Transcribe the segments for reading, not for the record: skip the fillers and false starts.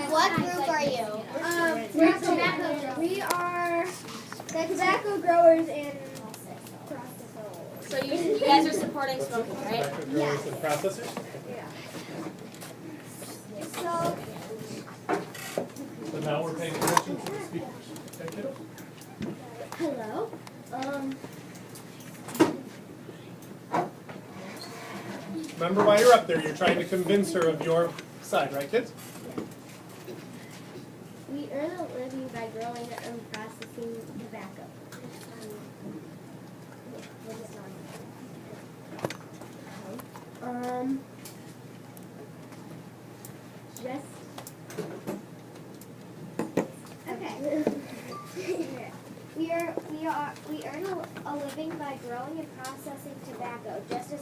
What group are you? We are the tobacco growers and processors. So you guys are supporting smoking, right? Tobacco growers and processors? Yeah. So now we're paying attention to the speakers. Okay, kiddo? Hello. Remember why you're up there. You're trying to convince her of your side, right, kids? We earn a living by growing and processing tobacco. Just okay. We earn a living by growing and processing tobacco, just as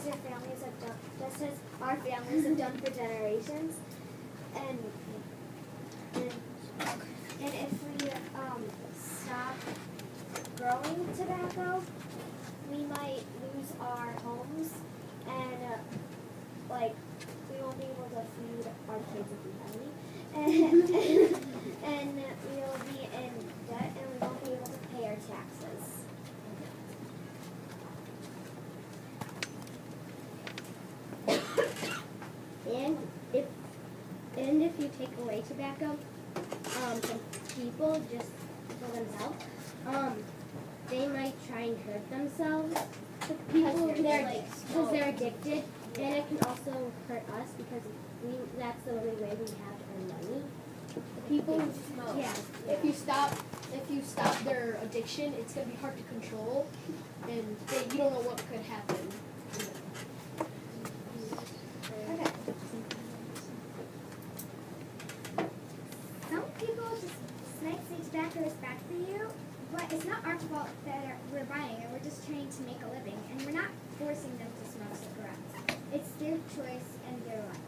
our families have done for generations. And if we stop growing tobacco, we might lose our homes, and we won't be able to feed our kids if we have any, and we will be in debt, and we won't be able to pay our taxes. And if you take away tobacco from people just for themselves, they might try and hurt themselves. Because they're addicted, and it can also hurt us because that's the only way we have to earn money. People who smoke. Yeah. If you stop their addiction, it's gonna be hard to control, and you don't know what could happen. Okay. Some people might say tobacco is bad for you, but it's not our fault that we're buying it. We're just trying to make a living, and we're not forcing them to smoke cigarettes. It's their choice and their life.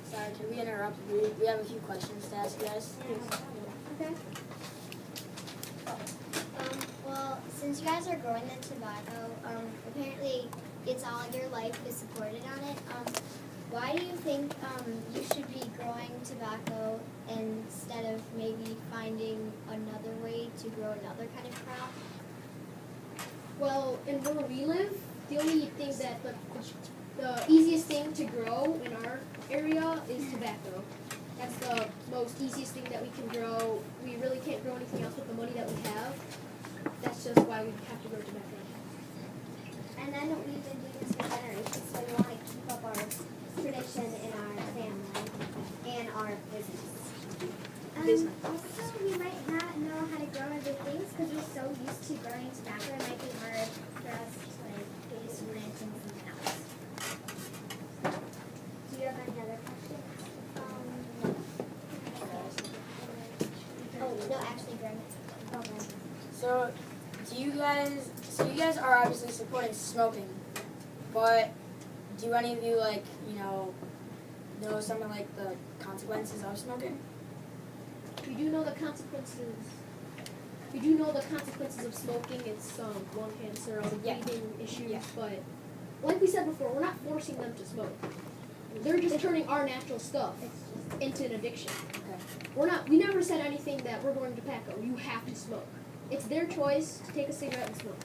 Sorry, can we interrupt? We have a few questions to ask you guys. Okay. Well, since you guys are growing the tobacco, apparently it's all your life is supported on it. Why do you think you should be growing tobacco instead of maybe finding another way to grow another kind of crop? Well, and where we live, the only thing that the easiest thing to grow in our area is tobacco. That's the most easiest thing that we can grow. We really can't grow anything else with the money that we have. That's just why we have to grow tobacco. And then we've been doing this for generations, so we want to keep up our tradition in our family and our business. Also, we might not know how to grow other things because we're so used to growing tobacco. It might be hard for us to base rent and something else. Do you have any other questions? No, actually, Greg. Okay. So you guys are obviously supporting smoking, but do any of you know some of the consequences of smoking? We do know the consequences. We do know the consequences of smoking. It's lung cancer, other breathing issues. Yeah. But like we said before, we're not forcing them to smoke. They're just turning our natural stuff into an addiction. Okay. We never said anything that we're going to tobacco. You have to smoke. It's their choice to take a cigarette and smoke.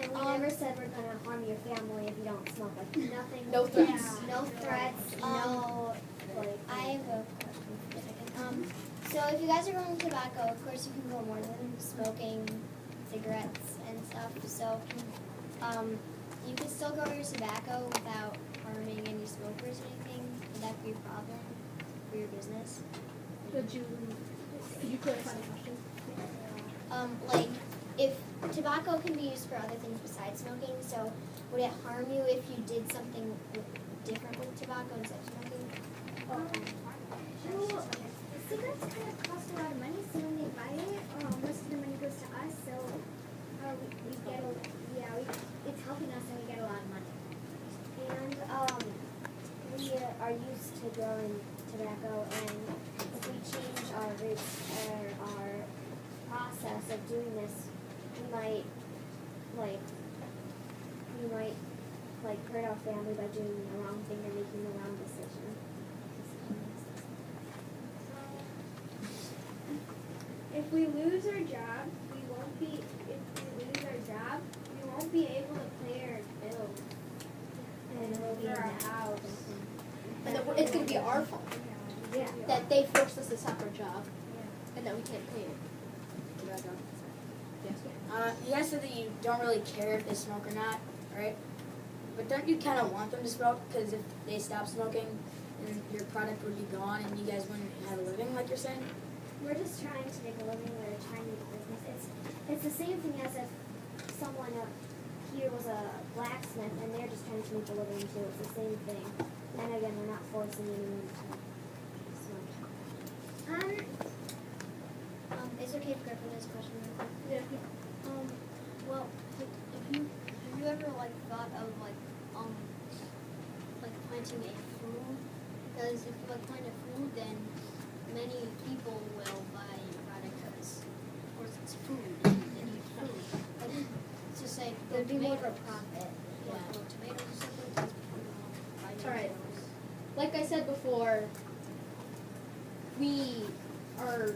And we never said we're going to harm your family if you don't smoke. Like nothing. No threats. Yeah. No threats. No. I have a question. So if you guys are growing tobacco, of course you can grow more than smoking cigarettes and stuff. So you can still grow your tobacco without harming any smokers or anything. Would that be a problem for your business? Could you clarify the question? Like if tobacco can be used for other things besides smoking, so would it harm you if you did something different with tobacco instead of smoking? Well, cigarettes kind of cost a lot of money, so when they buy it, most of the money goes to us. So we get it's helping us, and we get a lot of money. And we are used to growing tobacco, and if we change our routes or our process of doing this, we might hurt our family by doing the wrong thing or making the wrong decision. If we lose our job, we won't be able to pay our bills And we'll be for in our that. house. And then it's going to be our fault Yeah. that they forced us to stop our job and that we can't pay it. Yes. You guys said that you don't really care if they smoke or not, right? But don't you kind of want them to smoke? Because if they stop smoking, then your product would be gone and you guys wouldn't have a living, like you're saying? We're just trying to make a living. We're trying to make a business. It's the same thing as if someone up here was a blacksmith and they're just trying to make a living too. It's the same thing. And again, we're not forcing anyone to smoke. Is it okay if Griffin has a question real quick? Yeah. Well, have you ever like thought of like planting a food? Because if you like plant a food, then many people will buy your product because, of course, it's food. They need food. Like, let's just say It would be more for tomatoes. profit. Yeah, grow tomatoes or something. Because people will buy your Alright. tomatoes. Like I said before, we are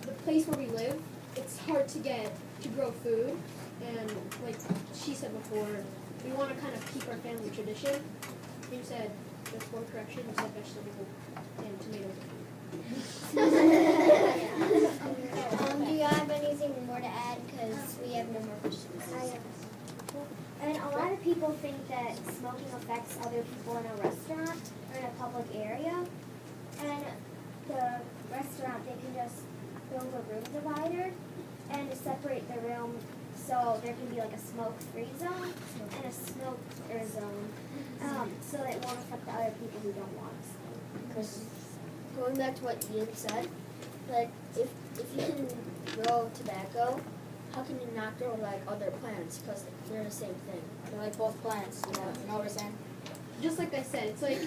the place where we live. It's hard to grow food, and like she said before, we want to kind of keep our family tradition. You said that's one correction. You said vegetable and tomatoes. Do you have anything more to add? Because we have no more questions. And a lot of people think that smoking affects other people in a restaurant or in a public area. And the restaurant, they can just build a room divider and to separate the room so there can be like a smoke-free zone and a smoker zone. So it won't affect the other people who don't want to smoke. Because going back to what Ian said, like if you can grow tobacco, how can you not grow like other plants? Because they're the same thing. They're like both plants, you know what we're saying? Just like I said, it's like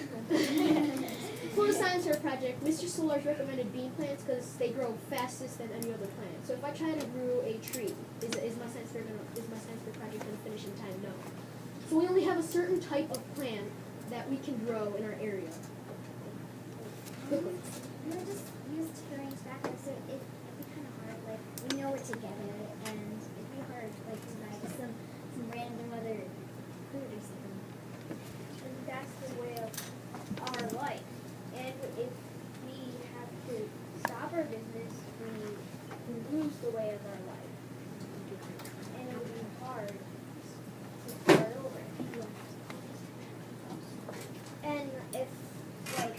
for the science fair project, Mr. Solars recommended bean plants because they grow fastest than any other plant. So if I try to grow a tree, is my science fair project going to finish in time? No. So we only have a certain type of plant that we can grow in our area. Quickly. We're just used to growing tobacco, so it'd be kind of hard. Like, we know we're together, and it'd be hard, like, to buy some random other food or something. And that's the way of our life. And if we have to stop our business, we lose the way of our life. And it would be hard to start over. And if, like,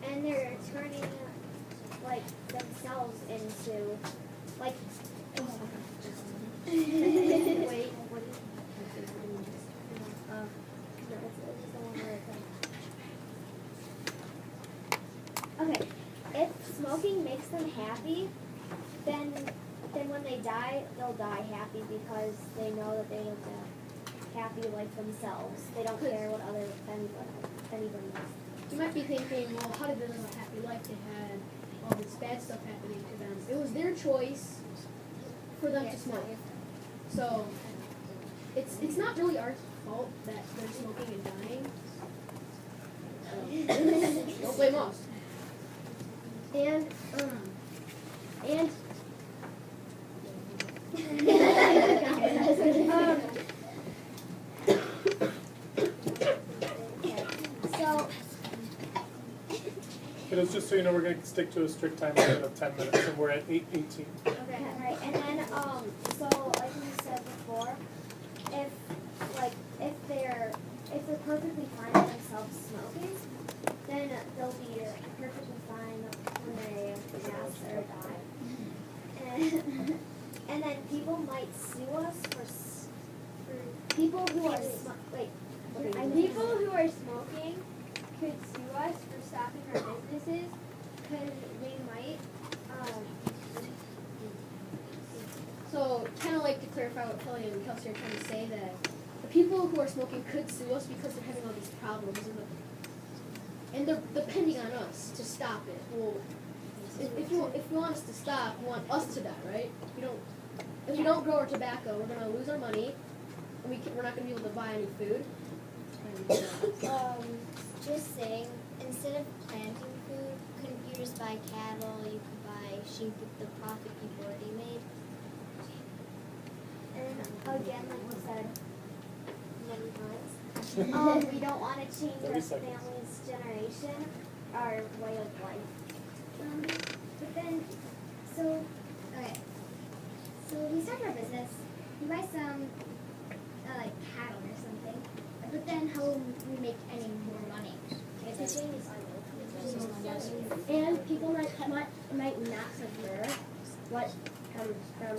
and they're turning, like, themselves into, like, wait, what is no, it's the one where it's okay, if smoking makes them happy, then when they die, they'll die happy because they know that they lived a happy life themselves. They don't care what anybody else. You might be thinking, well, how did they live a happy life? They had all this bad stuff happening to them. It was their choice for them to smoke. So it's not really our fault that they're smoking and dying. So, don't blame us. And so Kiddos, just so you know, we're going to stick to a strict time limit of 10 minutes, and we're at 8:18. okay, right, and then so like we said before, if they're perfectly fine with themselves smoking, then they'll be perfectly fine when they pass or die. And then people might sue us for people who are People who are smoking could sue us for stopping our businesses because we might. So, kind of like to clarify what Kelly and Kelsey are trying to say, that the people who are smoking could sue us because they're having all these problems, and they're depending on us to stop it. Well, if you want us to stop, you want us to die, right? If we don't grow our tobacco, we're gonna lose our money, and we're not gonna be able to buy any food. Just saying, instead of planting food, couldn't you just buy cattle? You could buy sheep with the profit you've already made. And again, like we said many times, we don't want to change 30 our seconds. family's generation, our way of life. But then, okay, so we start our business, we buy some, like cattle or something, but then how will we make any more money? And people might not prefer what comes from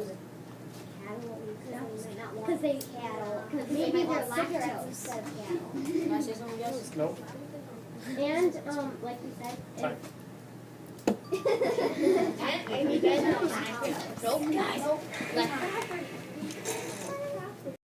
cattle because they cattle because maybe they're lactose instead of cattle. Can I say something, guys? Nope. And like we said, Time. and you guys know lactose. Nope.